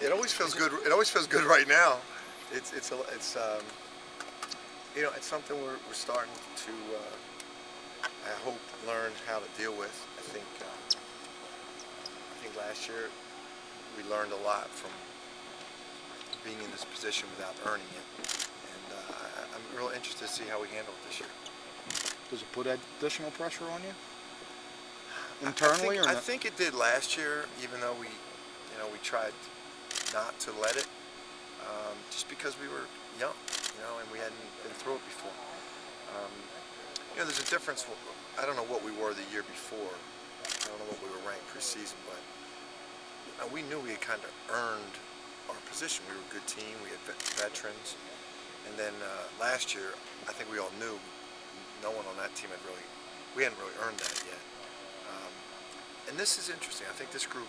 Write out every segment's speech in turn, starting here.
It always feels good. It always feels good right now. It's you know, it's something we're starting to I hope learn how to deal with. I think last year we learned a lot from being in this position without earning it, and I'm real interested to see how we handle it this year. Does it put additional pressure on you internally, or not? I think it did last year, even though we tried not to let it, just because we were young, and we hadn't been through it before. There's a difference. I don't know what we were the year before. I don't know what we were ranked preseason, but we knew we had kind of earned our position. We were a good team. We had veterans, and then last year, I think we all knew no one on that team we hadn't really earned that yet. And this is interesting. I think this group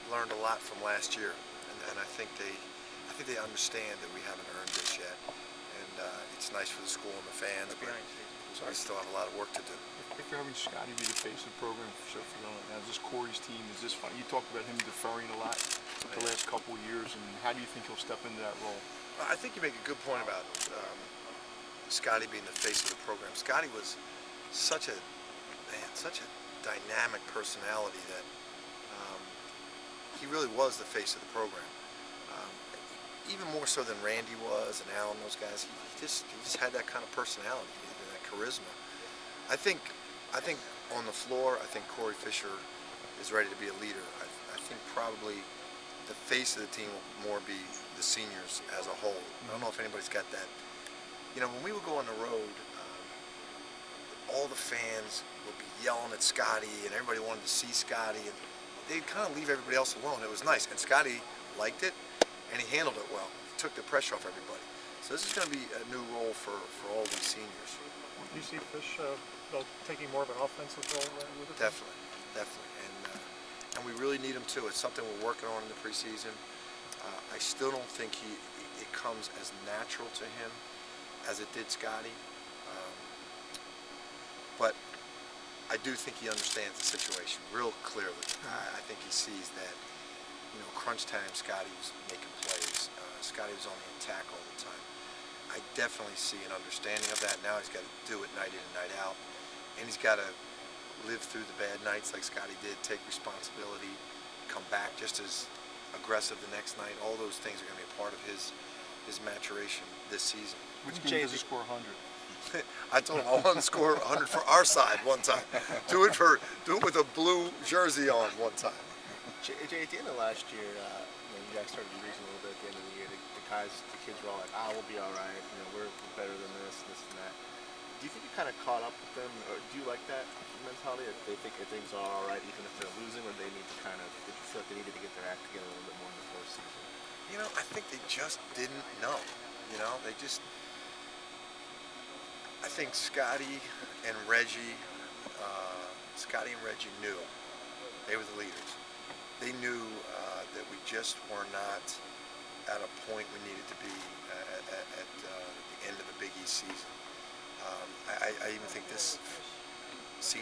learned a lot from last year, and I think they understand that we haven't earned this yet, and it's nice for the school and the fans, but we still have a lot of work to do. If you're having Scotty be the face of the program for now, is this Corey's team? Is this fun? You talked about him deferring a lot the last couple of years, and how do you think he'll step into that role? I think you make a good point about Scotty being the face of the program. Scotty was such a dynamic personality that he really was the face of the program. Even more so than Randy was and Alan, those guys. He just had that kind of personality, that charisma. I think on the floor, I think Corey Fisher is ready to be a leader. I think probably the face of the team will more be the seniors as a whole. I don't know if anybody's got that. When we would go on the road, all the fans would be yelling at Scotty, and everybody wanted to see Scotty, and they'd kind of leave everybody else alone. It was nice, and Scotty liked it, and he handled it well. He took the pressure off everybody. So this is going to be a new role for all these seniors. Do you see Fish taking more of an offensive role with it? Definitely, and we really need him too. It's something we're working on in the preseason. I still don't think it comes as natural to him as it did Scotty, but I do think he understands the situation real clearly. I think he sees that, crunch time, Scotty was making plays. Scotty was on the attack all the time. I definitely see an understanding of that. Now he's got to do it night in and night out, and he's got to live through the bad nights like Scotty did, take responsibility, come back just as aggressive the next night. All those things are going to be a part of his maturation this season. Which game does he score 100? I told him I want to score 100 for our side one time. Do it with a blue jersey on one time. Jay, at the end of last year, you guys started losing a little bit at the end of the year. The kids were all like, we'll be all right. We're better than this and that. Do you think you kind of caught up with them, or do you like that mentality? That they think that things are all right even if they're losing, or they need to did you feel like they needed to get their act together a little bit more in the postseason? I think they just didn't know. I think Scotty and Reggie knew. They were the leaders. They knew that we just were not at a point we needed to be at the end of the Big East season. I even think this senior